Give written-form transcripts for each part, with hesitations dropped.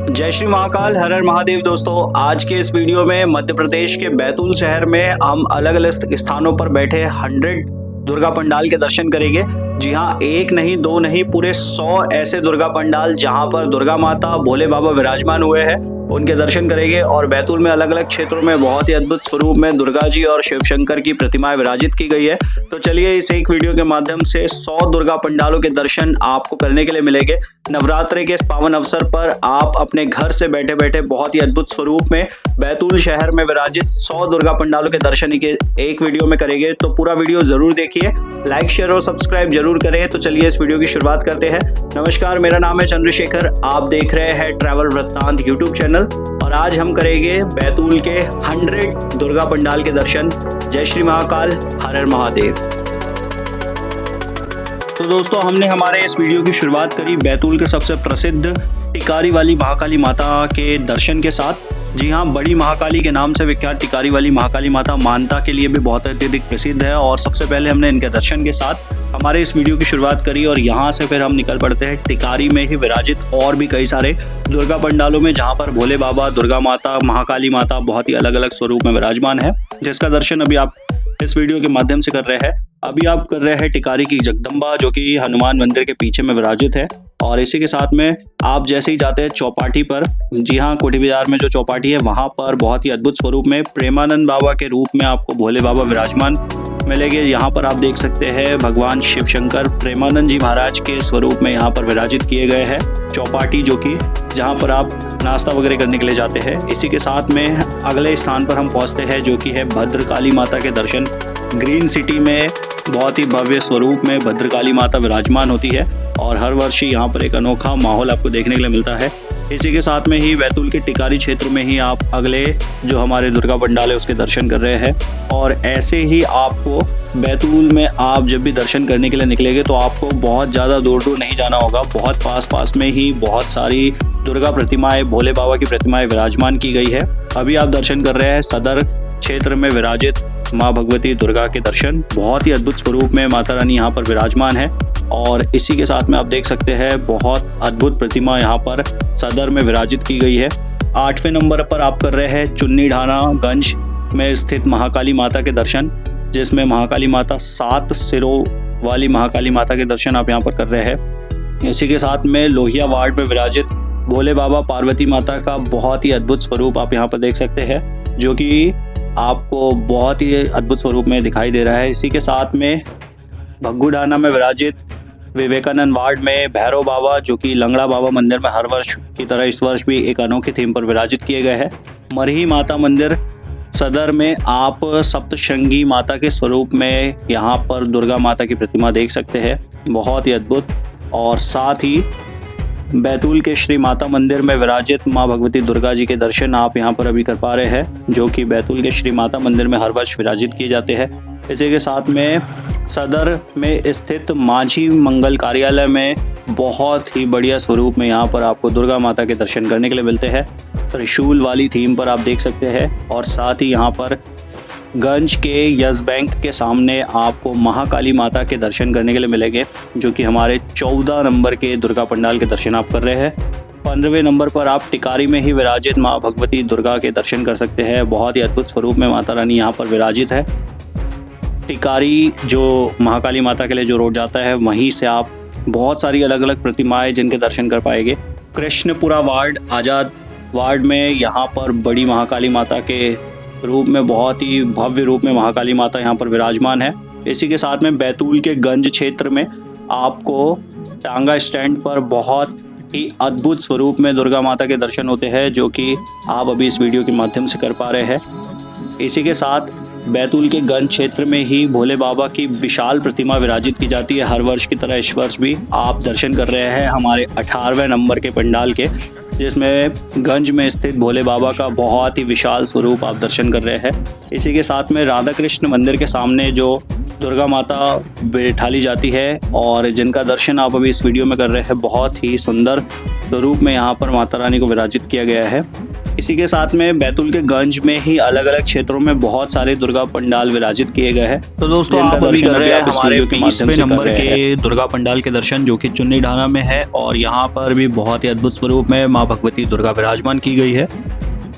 जय श्री महाकाल, हर हर महादेव। दोस्तों, आज के इस वीडियो में मध्य प्रदेश के बैतूल शहर में हम अलग अलग स्थानों पर बैठे 100 दुर्गा पंडाल के दर्शन करेंगे। जी हाँ, एक नहीं दो नहीं, पूरे 100 ऐसे दुर्गा पंडाल जहां पर दुर्गा माता भोले बाबा विराजमान हुए हैं, उनके दर्शन करेंगे। और बैतूल में अलग अलग क्षेत्रों में बहुत ही अद्भुत स्वरूप में दुर्गा जी और शिव शंकर की प्रतिमाएं विराजित की गई है। तो चलिए इस एक वीडियो के माध्यम से 100 दुर्गा पंडालों के दर्शन आपको करने के लिए मिलेंगे। नवरात्रि के इस पावन अवसर पर आप अपने घर से बैठे बैठे बहुत ही अद्भुत स्वरूप में बैतूल शहर में विराजित 100 दुर्गा पंडालों के दर्शन के एक वीडियो में करेंगे। तो पूरा वीडियो जरूर देखिए, लाइक शेयर और सब्सक्राइब जरूर करें। तो चलिए इस वीडियो की शुरुआत करते हैं। नमस्कार, मेरा नाम है चंद्रशेखर, आप देख रहे हैं ट्रैवल वृत्तांत यूट्यूब चैनल और आज हम करेंगे बैतूल के 100 दुर्गा पंडाल के दर्शन। जय श्री महाकाल, हर हर महादेव। तो दोस्तों, हमने हमारे इस वीडियो की शुरुआत करी बैतूल के सबसे प्रसिद्ध टिकारी वाली महाकाली माता के दर्शन के साथ। जी हाँ, बड़ी महाकाली के नाम से विख्यात टिकारी वाली महाकाली माता मानता के लिए भी बहुत अत्यधिक प्रसिद्ध है। और सबसे पहले हमने इनके दर्शन के साथ हमारे इस वीडियो की शुरुआत करी और यहाँ से फिर हम निकल पड़ते हैं टिकारी में ही विराजित और भी कई सारे दुर्गा पंडालों में, जहाँ पर भोले बाबा, दुर्गा माता, महाकाली माता बहुत ही अलग अलग स्वरूप में विराजमान है, जिसका दर्शन अभी आप इस वीडियो के माध्यम से कर रहे हैं। अभी आप कर रहे हैं टिकारी की जगदम्बा, जो कि हनुमान मंदिर के पीछे में विराजित है। और इसी के साथ में आप जैसे ही जाते हैं चौपाटी पर, जी हाँ, कोठी बाजार में जो चौपाटी है, वहाँ पर बहुत ही अद्भुत स्वरूप में प्रेमानंद बाबा के रूप में आपको भोले बाबा विराजमान मिलेंगे। यहाँ पर आप देख सकते हैं भगवान शिव शंकर प्रेमानंद जी महाराज के स्वरूप में यहाँ पर विराजित किए गए हैं। चौपाटी जो कि जहाँ पर आप नाश्ता वगैरह करने के लिए जाते हैं। इसी के साथ में अगले स्थान पर हम पहुँचते हैं, जो कि है भद्रकाली माता के दर्शन। ग्रीन सिटी में बहुत ही भव्य स्वरूप में भद्रकाली माता विराजमान होती है और हर वर्ष यहाँ पर एक अनोखा माहौल आपको देखने के लिए मिलता है। इसी के साथ में ही बैतूल के टिकारी क्षेत्र में ही आप अगले जो हमारे दुर्गा पंडाल है उसके दर्शन कर रहे हैं। और ऐसे ही आपको बैतूल में आप जब भी दर्शन करने के लिए निकलेंगे तो आपको बहुत ज़्यादा दूर दूर नहीं जाना होगा। बहुत पास में ही बहुत सारी दुर्गा प्रतिमाएं, भोले बाबा की प्रतिमाएं विराजमान की गई है। अभी आप दर्शन कर रहे हैं सदर क्षेत्र में विराजित माँ भगवती दुर्गा के दर्शन। बहुत ही अद्भुत स्वरूप में माता रानी यहाँ पर विराजमान है। और इसी के साथ में आप देख सकते हैं बहुत अद्भुत प्रतिमा यहाँ पर सदर में विराजित की गई है। 8वें नंबर पर आप कर रहे हैं चुन्नी ढाना गंज में स्थित महाकाली माता के दर्शन, जिसमें महाकाली माता 7 सिरों वाली महाकाली माता के दर्शन आप यहाँ पर कर रहे हैं। इसी के साथ में लोहिया वार्ड में विराजित भोले बाबा पार्वती माता का बहुत ही अद्भुत स्वरूप आप यहाँ पर देख सकते हैं, जो कि आपको बहुत ही अद्भुत स्वरूप में दिखाई दे रहा है। इसी के साथ में भग्गूडाना में विराजित विवेकानंद वार्ड में भैरव बाबा, जो कि लंगड़ा बाबा मंदिर में हर वर्ष की तरह इस वर्ष भी एक अनोखी थीम पर विराजित किए गए हैं। मरही माता मंदिर सदर में आप सप्तशृंगी माता के स्वरूप में यहाँ पर दुर्गा माता की प्रतिमा देख सकते हैं, बहुत ही अद्भुत। और साथ ही बैतूल के श्री माता मंदिर में विराजित माँ भगवती दुर्गा जी के दर्शन आप यहाँ पर अभी कर पा रहे हैं, जो कि बैतूल के श्री माता मंदिर में हर वर्ष विराजित किए जाते हैं। इसी के साथ में सदर में स्थित माझी मंगल कार्यालय में बहुत ही बढ़िया स्वरूप में यहाँ पर आपको दुर्गा माता के दर्शन करने के लिए मिलते हैं। त्रिशूल वाली थीम पर आप देख सकते हैं। और साथ ही यहाँ पर गंज के यस बैंक के सामने आपको महाकाली माता के दर्शन करने के लिए मिलेंगे, जो कि हमारे 14 नंबर के दुर्गा पंडाल के दर्शन आप कर रहे हैं। 15वें नंबर पर आप टिकारी में ही विराजित माँ भगवती दुर्गा के दर्शन कर सकते हैं। बहुत ही अद्भुत स्वरूप में माता रानी यहाँ पर विराजित है। टिकारी जो महाकाली माता के लिए जो रोड जाता है, वहीं से आप बहुत सारी अलग अलग प्रतिमाएं जिनके दर्शन कर पाएंगे। कृष्णपुरा वार्ड, आज़ाद वार्ड में यहाँ पर बड़ी महाकाली माता के रूप में, बहुत ही भव्य रूप में महाकाली माता यहाँ पर विराजमान है। इसी के साथ में बैतूल के गंज क्षेत्र में आपको टांगा स्टैंड पर बहुत ही अद्भुत स्वरूप में दुर्गा माता के दर्शन होते हैं, जो कि आप अभी इस वीडियो के माध्यम से कर पा रहे हैं। इसी के साथ बैतूल के गंज क्षेत्र में ही भोले बाबा की विशाल प्रतिमा विराजित की जाती है। हर वर्ष की तरह इस वर्ष भी आप दर्शन कर रहे हैं हमारे 18वें नंबर के पंडाल के, जिसमें गंज में स्थित भोले बाबा का बहुत ही विशाल स्वरूप आप दर्शन कर रहे हैं। इसी के साथ में राधा कृष्ण मंदिर के सामने जो दुर्गा माता बैठाली जाती है और जिनका दर्शन आप अभी इस वीडियो में कर रहे हैं, बहुत ही सुंदर स्वरूप में यहाँ पर माता रानी को विराजित किया गया है। इसी के साथ में बैतूल के गंज में ही अलग अलग क्षेत्रों में बहुत सारे दुर्गा पंडाल विराजित किए गए हैं। तो दोस्तों आप अभी कर रहे हैं हमारे 20वें नंबर के दुर्गा पंडाल के दर्शन, जो कि चुन्नी ढाना में है और यहाँ पर भी बहुत ही अद्भुत स्वरूप में माँ भगवती दुर्गा विराजमान की गई है।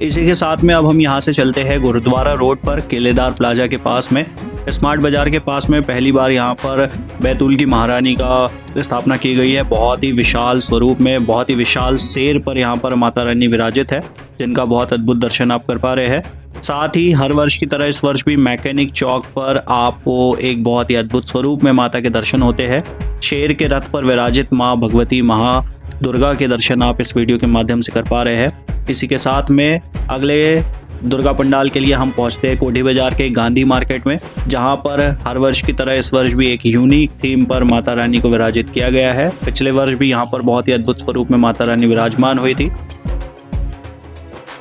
इसी के साथ में अब हम यहाँ से चलते हैं गुरुद्वारा रोड पर किलेदार प्लाजा के पास में स्मार्ट बाजार के पास में पहली बार यहाँ पर बैतूल की महारानी का स्थापना की गई है। बहुत ही विशाल स्वरूप में, बहुत ही विशाल शेर पर यहाँ पर माता रानी विराजित है, जिनका बहुत अद्भुत दर्शन आप कर पा रहे हैं। साथ ही हर वर्ष की तरह इस वर्ष भी मैकेनिक चौक पर आपको एक बहुत ही अद्भुत स्वरूप में माता के दर्शन होते हैं। शेर के रथ पर विराजित माँ भगवती महादुर्गा के दर्शन आप इस वीडियो के माध्यम से कर पा रहे हैं। इसी के साथ में अगले दुर्गा पंडाल के लिए हम पहुंचते हैं कोठी बाजार के गांधी मार्केट में, जहां पर हर वर्ष की तरह इस वर्ष भी एक यूनिक थीम पर माता रानी को विराजित किया गया है। पिछले वर्ष भी यहां पर बहुत ही अद्भुत स्वरूप में माता रानी विराजमान हुई थी।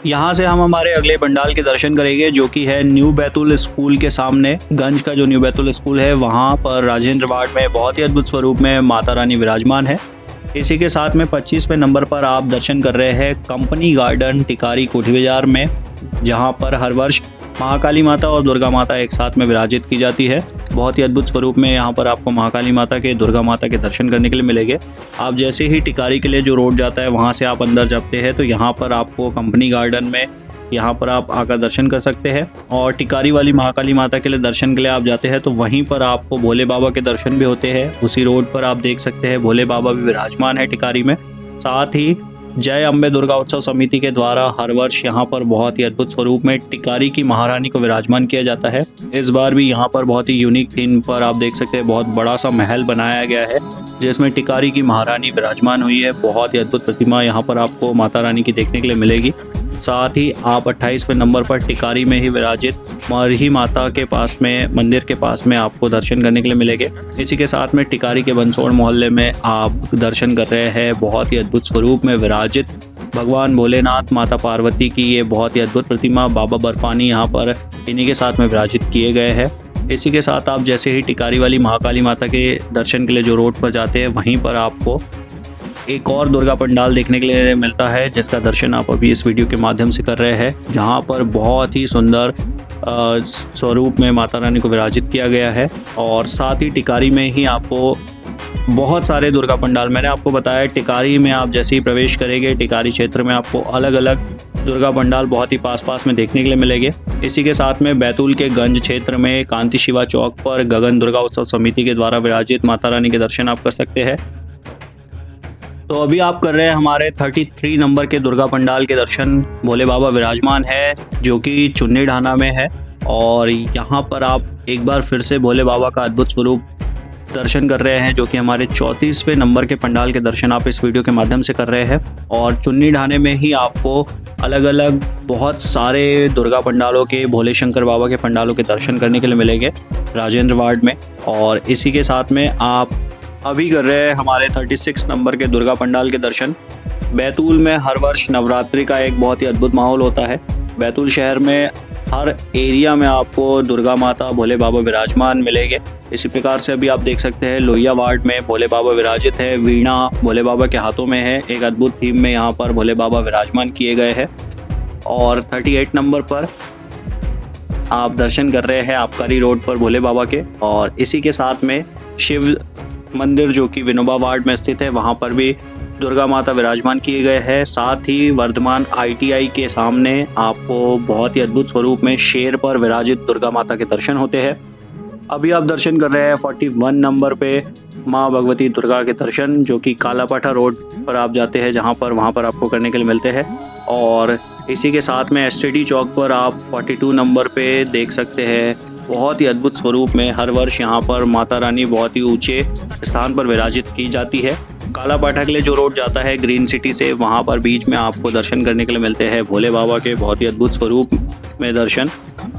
यहाँ से हम हमारे अगले पंडाल के दर्शन करेंगे, जो कि है न्यू बैतूल स्कूल के सामने। गंज का जो न्यू बैतूल स्कूल है वहाँ पर राजेंद्र वार्ड में बहुत ही अद्भुत स्वरूप में माता रानी विराजमान है। इसी के साथ में 25वें नंबर पर आप दर्शन कर रहे हैं कंपनी गार्डन टिकारी कोठी बाजार में, जहां पर हर वर्ष महाकाली माता और दुर्गा माता एक साथ में विराजित की जाती है। बहुत ही अद्भुत स्वरूप में यहाँ पर आपको महाकाली माता के, दुर्गा माता के दर्शन करने के लिए मिलेंगे। आप जैसे ही टिकारी के लिए जो रोड जाता है वहाँ से आप अंदर जाते हैं तो यहाँ पर आपको कंपनी गार्डन में यहाँ पर आप आकर दर्शन कर सकते हैं। और टिकारी वाली महाकाली माता के लिए दर्शन के लिए आप जाते हैं तो वहीं पर आपको भोले बाबा के दर्शन भी होते हैं। उसी रोड पर आप देख सकते हैं भोले बाबा भी विराजमान है टिकारी में। साथ ही जय अम्बे दुर्गा उत्सव समिति के द्वारा हर वर्ष यहाँ पर बहुत ही अद्भुत स्वरूप में टिकारी की महारानी को विराजमान किया जाता है। इस बार भी यहाँ पर बहुत ही यूनिक थीम पर आप देख सकते हैं बहुत बड़ा सा महल बनाया गया है, जिसमें टिकारी की महारानी विराजमान हुई है। बहुत ही अद्भुत प्रतिमा यहाँ पर आपको माता रानी की देखने के लिए मिलेगी। साथ ही आप 28वें नंबर पर टिकारी में ही विराजित मरही माता के पास में, मंदिर के पास में आपको दर्शन करने के लिए मिलेंगे। इसी के साथ में टिकारी के बंसोड़ मोहल्ले में आप दर्शन कर रहे हैं बहुत ही अद्भुत स्वरूप में विराजित भगवान भोलेनाथ, माता पार्वती की ये बहुत ही अद्भुत प्रतिमा बाबा बर्फानी यहाँ पर इन्हीं के साथ में विराजित किए गए हैं। इसी के साथ आप जैसे ही टिकारी वाली महाकाली माता के दर्शन के लिए जो रोड पर जाते हैं वहीं पर आपको एक और दुर्गा पंडाल देखने के लिए मिलता है, जिसका दर्शन आप अभी इस वीडियो के माध्यम से कर रहे हैं, जहां पर बहुत ही सुंदर स्वरूप में माता रानी को विराजित किया गया है। और साथ ही टिकारी में ही आपको बहुत सारे दुर्गा पंडाल, मैंने आपको बताया टिकारी में आप जैसे ही प्रवेश करेंगे टिकारी क्षेत्र में आपको अलग अलग दुर्गा पंडाल बहुत ही पास में देखने के लिए मिलेंगे। इसी के साथ में बैतूल के गंज क्षेत्र में कांति शिवा चौक पर गगन दुर्गा उत्सव समिति के द्वारा विराजित माता रानी के दर्शन आप कर सकते हैं। तो अभी आप कर रहे हैं हमारे 33 नंबर के दुर्गा पंडाल के दर्शन। भोले बाबा विराजमान है, जो कि चुन्नी ढाना में है। और यहाँ पर आप एक बार फिर से भोले बाबा का अद्भुत स्वरूप दर्शन कर रहे हैं, जो कि हमारे 34वें नंबर के पंडाल के दर्शन आप इस वीडियो के माध्यम से कर रहे हैं। और चुन्नी ढाने में ही आपको अलग अलग बहुत सारे दुर्गा पंडालों के, भोले शंकर बाबा के पंडालों के दर्शन करने के लिए मिलेंगे राजेंद्र वार्ड में। और इसी के साथ में आप अभी कर रहे हैं हमारे 36 नंबर के दुर्गा पंडाल के दर्शन। बैतूल में हर वर्ष नवरात्रि का एक बहुत ही अद्भुत माहौल होता है। बैतूल शहर में हर एरिया में आपको दुर्गा माता, भोले बाबा विराजमान मिलेंगे। इसी प्रकार से अभी आप देख सकते हैं लोहिया वार्ड में भोले बाबा विराजित है, वीणा भोले बाबा के हाथों में है। एक अद्भुत थीम में यहाँ पर भोले बाबा विराजमान किए गए हैं। और 38 नंबर पर आप दर्शन कर रहे हैं आबकारी रोड पर भोले बाबा के। और इसी के साथ में शिव मंदिर, जो कि विनोबा वार्ड में स्थित है, वहाँ पर भी दुर्गा माता विराजमान किए गए हैं। साथ ही वर्धमान ITI के सामने आपको बहुत ही अद्भुत स्वरूप में शेर पर विराजित दुर्गा माता के दर्शन होते हैं। अभी आप दर्शन कर रहे हैं 41 नंबर पे माँ भगवती दुर्गा के दर्शन, जो कि कालापाठा रोड पर आप जाते हैं, वहाँ पर आपको करने के लिए मिलते हैं। और इसी के साथ में STD चौक पर आप 42 नंबर पे देख सकते हैं बहुत ही अद्भुत स्वरूप में हर वर्ष यहाँ पर माता रानी बहुत ही ऊंचे स्थान पर विराजित की जाती है। कालापाठा के लिए जो रोड जाता है ग्रीन सिटी से, वहाँ पर बीच में आपको दर्शन करने के लिए मिलते हैं भोले बाबा के बहुत ही अद्भुत स्वरूप में दर्शन।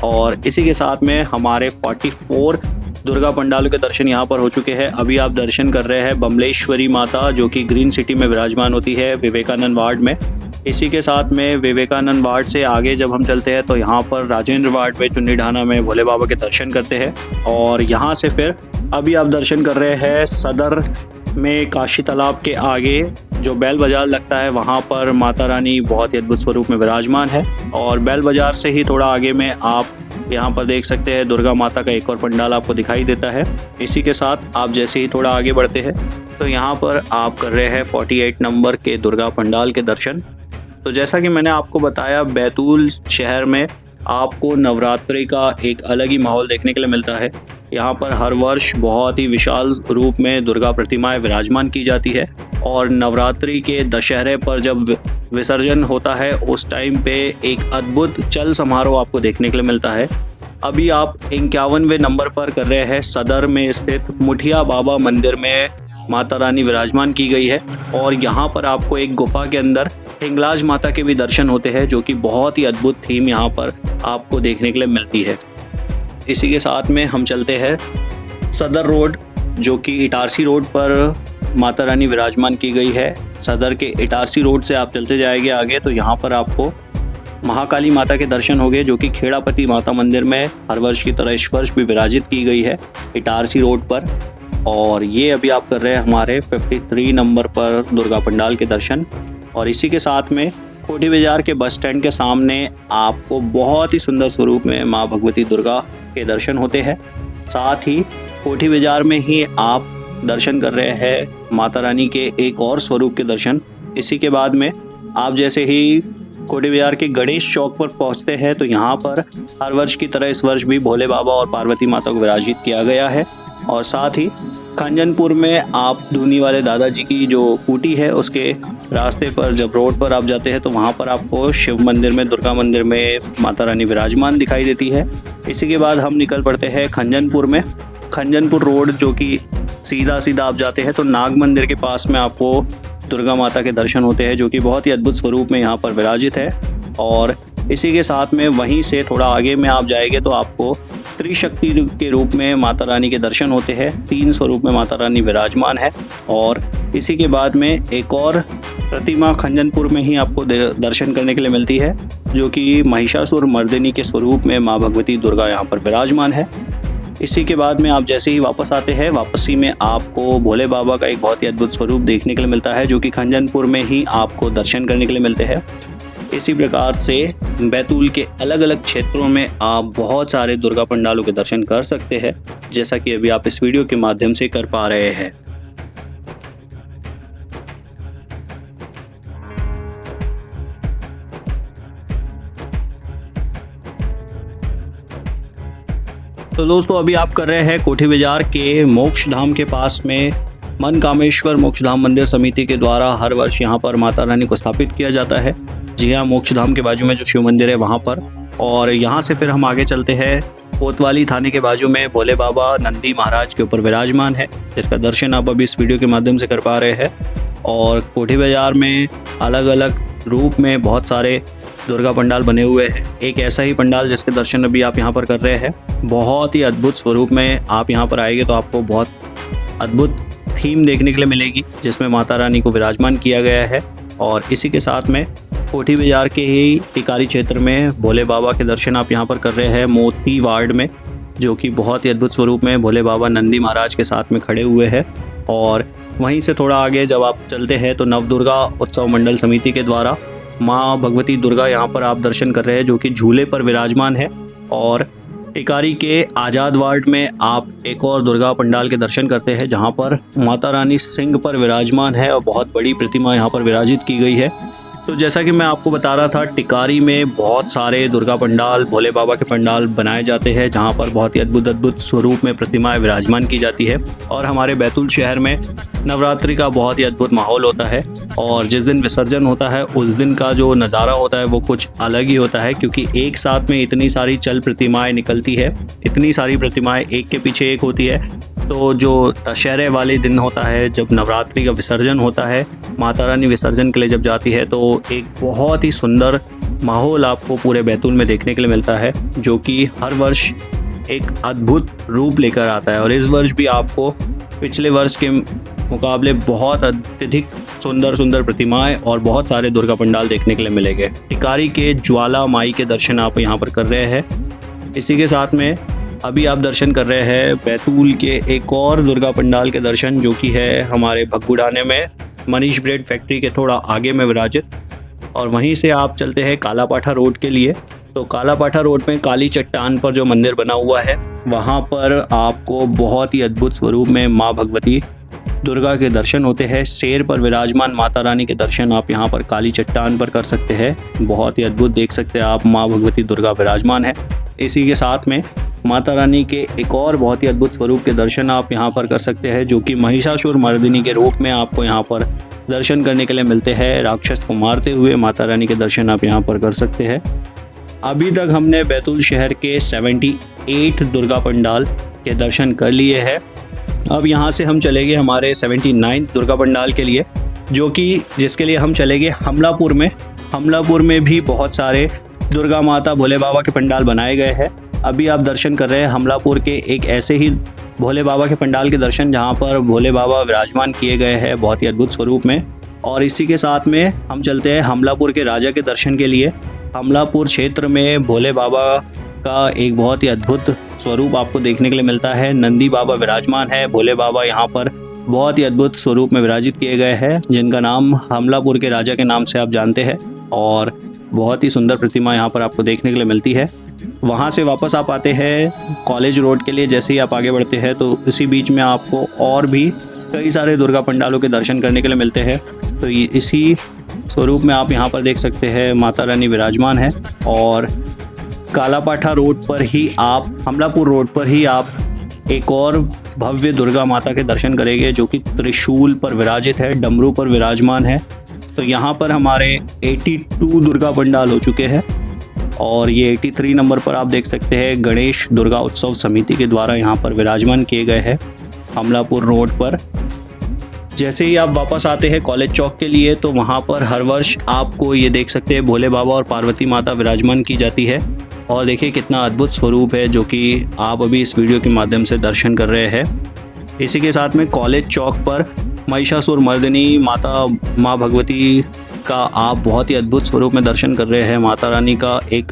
और इसी के साथ में हमारे 44 दुर्गा पंडालों के दर्शन यहाँ पर हो चुके हैं। अभी आप दर्शन कर रहे हैं बमलेश्वरी माता, जो कि ग्रीन सिटी में विराजमान होती है विवेकानंद वार्ड में। इसी के साथ में विवेकानंद वार्ड से आगे जब हम चलते हैं तो यहाँ पर राजेंद्र वार्ड में चुन्नी ढाना में भोले बाबा के दर्शन करते हैं। और यहाँ से फिर अभी आप दर्शन कर रहे हैं सदर में काशी तालाब के आगे जो बैल बाज़ार लगता है वहाँ पर माता रानी बहुत ही अद्भुत स्वरूप में विराजमान है। और बैल बाज़ार से ही थोड़ा आगे में आप यहाँ पर देख सकते हैं दुर्गा माता का एक और पंडाल आपको दिखाई देता है। इसी के साथ आप जैसे ही थोड़ा आगे बढ़ते हैं तो यहाँ पर आप कर रहे हैं 48 नंबर के दुर्गा पंडाल के दर्शन। तो जैसा कि मैंने आपको बताया, बैतूल शहर में आपको नवरात्रि का एक अलग ही माहौल देखने के लिए मिलता है। यहाँ पर हर वर्ष बहुत ही विशाल रूप में दुर्गा प्रतिमाएं विराजमान की जाती है और नवरात्रि के दशहरे पर जब विसर्जन होता है उस टाइम पे एक अद्भुत चल समारोह आपको देखने के लिए मिलता है। अभी आप 51वें नंबर पर कर रहे हैं सदर में स्थित मुठिया बाबा मंदिर में माता रानी विराजमान की गई है और यहाँ पर आपको एक गुफा के अंदर हिंगलाज माता के भी दर्शन होते हैं, जो कि बहुत ही अद्भुत थीम यहाँ पर आपको देखने के लिए मिलती है। इसी के साथ में हम चलते हैं सदर रोड, जो कि इटारसी रोड पर माता रानी विराजमान की गई है। सदर के इटारसी रोड से आप चलते जाएंगे आगे तो यहाँ पर आपको महाकाली माता के दर्शन होंगे, जो कि खेड़ापति माता मंदिर में हर वर्ष की तरह इस वर्ष भी विराजित की गई है इटारसी रोड पर। और ये अभी आप कर रहे हैं हमारे 53 नंबर पर दुर्गा पंडाल के दर्शन। और इसी के साथ में कोठी बाजार के बस स्टैंड के सामने आपको बहुत ही सुंदर स्वरूप में माँ भगवती दुर्गा के दर्शन होते हैं। साथ ही कोठी बाजार में ही आप दर्शन कर रहे हैं माता रानी के एक और स्वरूप के दर्शन। इसी के बाद में आप जैसे ही कोठी बाजार के गणेश चौक पर पहुंचते हैं तो यहाँ पर हर वर्ष की तरह इस वर्ष भी भोले बाबा और पार्वती माता को विराजित किया गया है। और साथ ही खंजनपुर में आप धूनी वाले दादाजी की जो कुटी है उसके रास्ते पर जब रोड पर आप जाते हैं तो वहाँ पर आपको शिव मंदिर में, दुर्गा मंदिर में माता रानी विराजमान दिखाई देती है। इसी के बाद हम निकल पड़ते हैं खंजनपुर में। खंजनपुर रोड जो कि सीधा आप जाते हैं तो नाग मंदिर के पास में आपको दुर्गा माता के दर्शन होते हैं, जो कि बहुत ही अद्भुत स्वरूप में यहाँ पर विराजित है। और इसी के साथ में वहीं से थोड़ा आगे में आप जाएंगे तो आपको त्रिशक्ति के रूप में माता रानी के दर्शन होते हैं। 3 स्वरूप में माता रानी विराजमान है। और इसी के बाद में एक और प्रतिमा खंजनपुर में ही आपको दर्शन करने के लिए मिलती है, जो कि महिषासुर मर्दिनी के स्वरूप में माँ भगवती दुर्गा यहाँ पर विराजमान है। इसी के बाद में आप जैसे ही वापस आते हैं, वापसी में आपको भोले बाबा का एक बहुत ही अद्भुत स्वरूप देखने के लिए मिलता है, जो कि खंजनपुर में ही आपको दर्शन करने के लिए मिलते हैं। इसी प्रकार से बैतूल के अलग अलग क्षेत्रों में आप बहुत सारे दुर्गा पंडालों के दर्शन कर सकते हैं, जैसा कि अभी आप इस वीडियो के माध्यम से कर पा रहे हैं। तो दोस्तों, अभी आप कर रहे हैं कोठी बाजार के मोक्ष धाम के पास में मनकामेश्वर मोक्ष धाम मंदिर समिति के द्वारा हर वर्ष यहाँ पर माता रानी को स्थापित किया जाता है। जी हाँ, मोक्ष धाम के बाजू में जो शिव मंदिर है वहाँ पर। और यहाँ से फिर हम आगे चलते हैं, कोतवाली थाने के बाजू में भोले बाबा नंदी महाराज के ऊपर विराजमान है, जिसका दर्शन आप अभी इस वीडियो के माध्यम से कर पा रहे हैं। और कोठी बाजार में अलग अलग रूप में बहुत सारे दुर्गा पंडाल बने हुए हैं। एक ऐसा ही पंडाल जिसके दर्शन अभी आप यहाँ पर कर रहे हैं, बहुत ही अद्भुत स्वरूप में आप यहाँ पर आएंगे तो आपको बहुत अद्भुत थीम देखने के लिए मिलेगी, जिसमें माता रानी को विराजमान किया गया है। और इसी के साथ में कोठी बाजार के ही टिकारी क्षेत्र में भोले बाबा के दर्शन आप यहाँ पर कर रहे हैं मोती वार्ड में, जो कि बहुत ही अद्भुत स्वरूप में भोले बाबा नंदी महाराज के साथ में खड़े हुए हैं। और वहीं से थोड़ा आगे जब आप चलते हैं तो नवदुर्गा उत्सव मंडल समिति के द्वारा माँ भगवती दुर्गा यहाँ पर आप दर्शन कर रहे हैं, जो कि झूले पर विराजमान है। और टिकारी के आज़ाद वार्ड में आप एक और दुर्गा पंडाल के दर्शन करते हैं, जहाँ पर माता रानी सिंह पर विराजमान है और बहुत बड़ी प्रतिमा यहाँ पर विराजित की गई है। तो जैसा कि मैं आपको बता रहा था, टिकारी में बहुत सारे दुर्गा पंडाल, भोले बाबा के पंडाल बनाए जाते हैं, जहाँ पर बहुत ही अद्भुत स्वरूप में प्रतिमाएं विराजमान की जाती है। और हमारे बैतूल शहर में नवरात्रि का बहुत ही अद्भुत माहौल होता है। और जिस दिन विसर्जन होता है उस दिन का जो नज़ारा होता है वो कुछ अलग ही होता है, क्योंकि एक साथ में इतनी सारी चल प्रतिमाएं निकलती है, इतनी सारी प्रतिमाएं एक के पीछे एक होती है। तो जो दशहरे वाले दिन होता है, जब नवरात्रि का विसर्जन होता है, माता रानी विसर्जन के लिए जब जाती है, तो एक बहुत ही सुंदर माहौल आपको पूरे बैतूल में देखने के लिए मिलता है, जो कि हर वर्ष एक अद्भुत रूप लेकर आता है। और इस वर्ष भी आपको पिछले वर्ष के मुकाबले बहुत अत्यधिक सुंदर प्रतिमाएं और बहुत सारे दुर्गा पंडाल देखने के लिए मिलेंगे। टिकारी के ज्वाला माई के दर्शन आप यहाँ पर कर रहे हैं। इसी के साथ में अभी आप दर्शन कर रहे हैं बैतूल के एक और दुर्गा पंडाल के दर्शन, जो कि है हमारे भगुड़ाने में मनीष ब्रेड फैक्ट्री के थोड़ा आगे में विराजित। और वहीं से आप चलते हैं कालापाठा रोड के लिए। तो कालापाठा रोड में काली चट्टान पर जो मंदिर बना हुआ है, वहाँ पर आपको बहुत ही अद्भुत स्वरूप में माँ भगवती दुर्गा के दर्शन होते हैं। शेर पर विराजमान माता रानी के दर्शन आप यहाँ पर काली चट्टान पर कर सकते हैं। बहुत ही अद्भुत देख सकते हैं आप, माँ भगवती दुर्गा विराजमान है। इसी के साथ में माता रानी के एक और बहुत ही अद्भुत स्वरूप के दर्शन आप यहाँ पर कर सकते हैं, जो कि महिषासुर मर्दिनी के रूप में आपको यहाँ पर दर्शन करने के लिए मिलते हैं। राक्षस को मारते हुए माता रानी के दर्शन आप यहाँ पर कर सकते हैं। अभी तक हमने बैतूल शहर के 78 दुर्गा पंडाल के दर्शन कर लिए हैं। अब यहाँ से हम चलेंगे हमारे 79 दुर्गा पंडाल के लिए, जो कि जिसके लिए हम चलेंगे हमलापुर में। हमलापुर में भी बहुत सारे दुर्गा माता भोले बाबा के पंडाल बनाए गए हैं। अभी आप दर्शन कर रहे हैं हमलापुर के एक ऐसे ही भोले बाबा के पंडाल के दर्शन, जहाँ पर भोले बाबा विराजमान किए गए हैं बहुत ही अद्भुत स्वरूप में। और इसी के साथ में हम चलते हैं हमलापुर के राजा के दर्शन के लिए। हमलापुर क्षेत्र में भोले बाबा का एक बहुत ही अद्भुत स्वरूप आपको देखने के लिए मिलता है। नंदी बाबा विराजमान है। भोले बाबा यहाँ पर बहुत ही अद्भुत स्वरूप में विराजित किए गए हैं, जिनका नाम हमलापुर के राजा के नाम से आप जानते हैं। और बहुत ही सुंदर प्रतिमा यहाँ पर आपको देखने के लिए मिलती है। वहाँ से वापस आप आते हैं कॉलेज रोड के लिए। जैसे ही आप आगे बढ़ते हैं तो इसी बीच में आपको और भी कई सारे दुर्गा पंडालों के दर्शन करने के लिए मिलते हैं। तो इसी स्वरूप में आप यहाँ पर देख सकते हैं माता रानी विराजमान है। और कालापाठा रोड पर ही आप, हमलापुर रोड पर ही आप एक और भव्य दुर्गा माता के दर्शन करेंगे, जो कि त्रिशूल पर विराजित है, डमरू पर विराजमान है। तो यहाँ पर हमारे 82 दुर्गा पंडाल हो चुके हैं। और ये 83 नंबर पर आप देख सकते हैं गणेश दुर्गा उत्सव समिति के द्वारा यहाँ पर विराजमान किए गए हैं हमलापुर रोड पर। जैसे ही आप वापस आते हैं कॉलेज चौक के लिए, तो वहाँ पर हर वर्ष आपको ये देख सकते हैं भोले बाबा और पार्वती माता विराजमान की जाती है। और देखिए कितना अद्भुत स्वरूप है, जो कि आप अभी इस वीडियो के माध्यम से दर्शन कर रहे हैं। इसी के साथ में कॉलेज चौक पर महिषासुर मर्दिनी माता माँ भगवती का आप बहुत ही अद्भुत स्वरूप में दर्शन कर रहे हैं। माता रानी का एक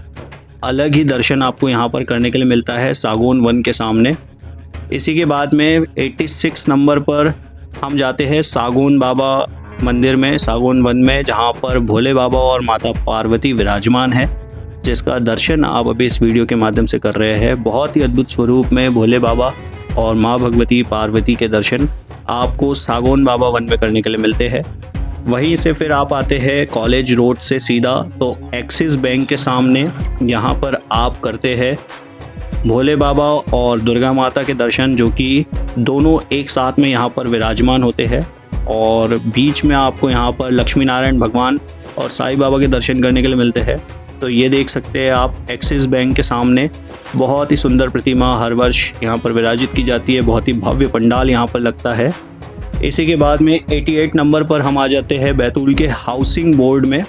अलग ही दर्शन आपको यहाँ पर करने के लिए मिलता है सागौन वन के सामने। इसी के बाद में 86 नंबर पर हम जाते हैं सागौन बाबा मंदिर में, सागौन वन में, जहाँ पर भोले बाबा और माता पार्वती विराजमान है, जिसका दर्शन आप अभी इस वीडियो के माध्यम से कर रहे हैं। बहुत ही अद्भुत स्वरूप में भोले बाबा और माँ भगवती पार्वती के दर्शन आपको सागौन बाबा वन में करने के लिए मिलते हैं। वहीं से फिर आप आते हैं कॉलेज रोड से सीधा, तो एक्सिस बैंक के सामने यहाँ पर आप करते हैं भोले बाबा और दुर्गा माता के दर्शन, जो कि दोनों एक साथ में यहाँ पर विराजमान होते हैं। और बीच में आपको यहाँ पर लक्ष्मी नारायण भगवान और साईं बाबा के दर्शन करने के लिए मिलते हैं। तो ये देख सकते हैं आप एक्सिस बैंक के सामने बहुत ही सुंदर प्रतिमा हर वर्ष यहाँ पर विराजित की जाती है। बहुत ही भव्य पंडाल यहाँ पर लगता है। इसी के बाद में 88 नंबर पर हम आ जाते हैं बैतूल के हाउसिंग बोर्ड में।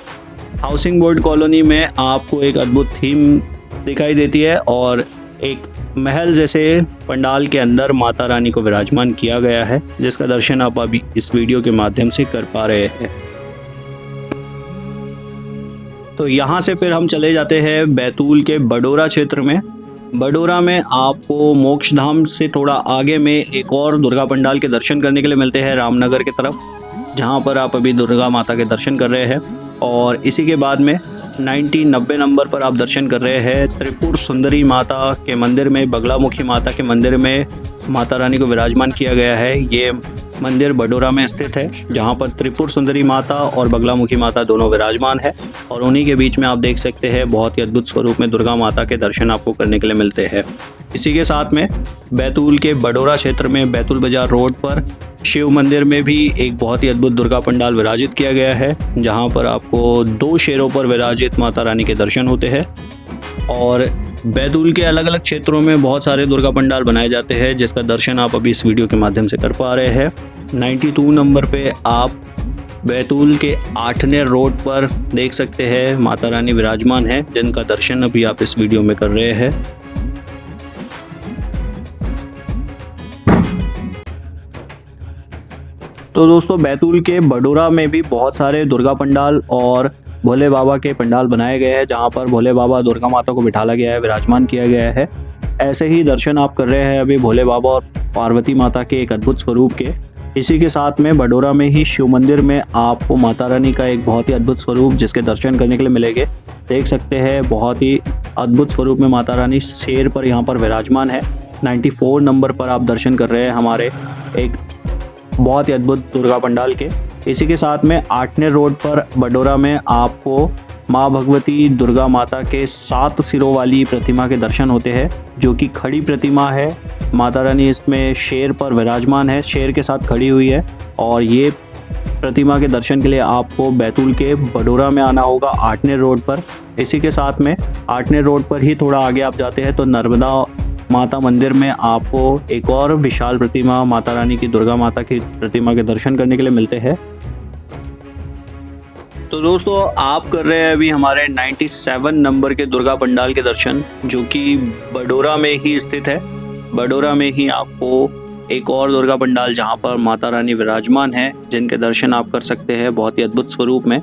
हाउसिंग बोर्ड कॉलोनी में आपको एक अद्भुत थीम दिखाई देती है और एक महल जैसे पंडाल के अंदर माता रानी को विराजमान किया गया है, जिसका दर्शन आप अभी इस वीडियो के माध्यम से कर पा रहे हैं। तो यहाँ से फिर हम चले जाते हैं बैतूल के बडोरा क्षेत्र में। बडोरा में आपको मोक्षधाम से थोड़ा आगे में एक और दुर्गा पंडाल के दर्शन करने के लिए मिलते हैं रामनगर की तरफ, जहाँ पर आप अभी दुर्गा माता के दर्शन कर रहे हैं। और इसी के बाद में 90 नंबर पर आप दर्शन कर रहे हैं त्रिपुर सुंदरी माता के मंदिर में, बगलामुखी माता के मंदिर में माता रानी को विराजमान किया गया है। ये मंदिर बडोरा में स्थित है, जहाँ पर त्रिपुर सुंदरी माता और बगलामुखी माता दोनों विराजमान है। और उन्हीं के बीच में आप देख सकते हैं बहुत ही अद्भुत स्वरूप में दुर्गा माता के दर्शन आपको करने के लिए मिलते हैं। इसी के साथ में बैतूल के बडोरा क्षेत्र में बैतूल बाजार रोड पर शिव मंदिर में भी एक बहुत ही अद्भुत दुर्गा पंडाल विराजित किया गया है, जहाँ पर आपको 2 शेरों पर विराजित माता रानी के दर्शन होते हैं। और बैतूल के अलग अलग क्षेत्रों में बहुत सारे दुर्गा पंडाल बनाए जाते हैं, जिसका दर्शन आप अभी इस वीडियो के माध्यम से कर पा रहे हैं। 92 नंबर पे आप बैतूल के आठनेर रोड पर देख सकते हैं माता रानी विराजमान है, जिनका दर्शन अभी आप इस वीडियो में कर रहे हैं। तो दोस्तों बैतूल के बडोरा में भी बहुत सारे दुर्गा पंडाल और भोले बाबा के पंडाल बनाए गए हैं, जहां पर भोले बाबा दुर्गा माता को बिठाला गया है, विराजमान किया गया है। ऐसे ही दर्शन आप कर रहे हैं अभी भोले बाबा और पार्वती माता के एक अद्भुत स्वरूप के। इसी के साथ में बडोरा में ही शिव मंदिर में आपको माता रानी का एक बहुत ही अद्भुत स्वरूप जिसके दर्शन करने के लिए मिलेंगे। देख सकते हैं बहुत ही अद्भुत स्वरूप में माता रानी शेर पर यहाँ पर विराजमान है। 94 नंबर पर आप दर्शन कर रहे हैं हमारे एक बहुत ही अद्भुत दुर्गा पंडाल के। इसी के साथ में आठनेर रोड पर बडोरा में आपको माँ भगवती दुर्गा माता के 7 सिरों वाली प्रतिमा के दर्शन होते हैं, जो कि खड़ी प्रतिमा है। माता रानी इसमें शेर पर विराजमान है, शेर के साथ खड़ी हुई है। और ये प्रतिमा के दर्शन के लिए आपको बैतूल के बडोरा में आना होगा आठनेर रोड पर। इसी के साथ में आठनेर रोड पर ही थोड़ा आगे आप जाते हैं तो नर्मदा माता मंदिर में आपको एक और विशाल प्रतिमा माता रानी की दुर्गा माता की प्रतिमा के दर्शन करने के लिए मिलते हैं। तो दोस्तों आप कर रहे हैं अभी हमारे 97 नंबर के दुर्गा पंडाल के दर्शन, जो कि बडोरा में ही स्थित है। बडोरा में ही आपको एक और दुर्गा पंडाल जहां पर माता रानी विराजमान है, जिनके दर्शन आप कर सकते हैं बहुत ही अद्भुत स्वरूप में।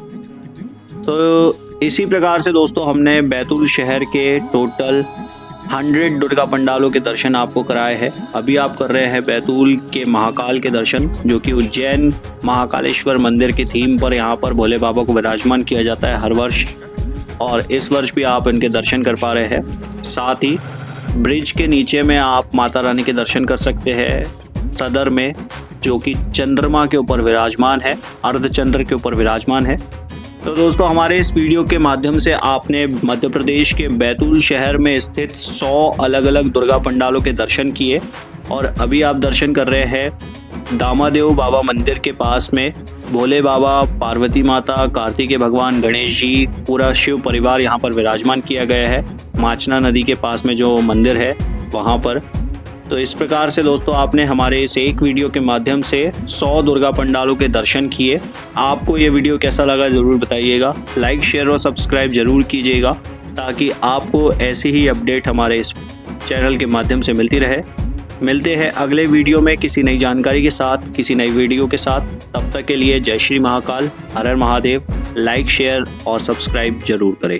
तो इसी प्रकार से दोस्तों हमने बैतूल शहर के टोटल 100 दुर्गा पंडालों के दर्शन आपको कराए हैं। अभी आप कर रहे हैं बैतूल के महाकाल के दर्शन, जो कि उज्जैन महाकालेश्वर मंदिर की थीम पर यहाँ पर भोले बाबा को विराजमान किया जाता है हर वर्ष, और इस वर्ष भी आप इनके दर्शन कर पा रहे हैं। साथ ही ब्रिज के नीचे में आप माता रानी के दर्शन कर सकते हैं सदर में, जो कि चंद्रमा के ऊपर विराजमान है, अर्धचंद्र के ऊपर विराजमान है। तो दोस्तों हमारे इस वीडियो के माध्यम से आपने मध्य प्रदेश के बैतूल शहर में स्थित 100 अलग अलग दुर्गा पंडालों के दर्शन किए। और अभी आप दर्शन कर रहे हैं दामादेव बाबा मंदिर के पास में भोले बाबा, पार्वती माता, कार्तिकेय भगवान, गणेश जी, पूरा शिव परिवार यहाँ पर विराजमान किया गया है माचना नदी के पास में जो मंदिर है वहाँ पर। तो इस प्रकार से दोस्तों आपने हमारे इस एक वीडियो के माध्यम से 100 दुर्गा पंडालों के दर्शन किए। आपको ये वीडियो कैसा लगा ज़रूर बताइएगा। लाइक, शेयर और सब्सक्राइब जरूर कीजिएगा, ताकि आपको ऐसी ही अपडेट हमारे इस चैनल के माध्यम से मिलती रहे। मिलते हैं अगले वीडियो में किसी नई जानकारी के साथ, किसी नई वीडियो के साथ। तब तक के लिए जय श्री महाकाल, हर हर महादेव। लाइक, शेयर और सब्सक्राइब जरूर करें।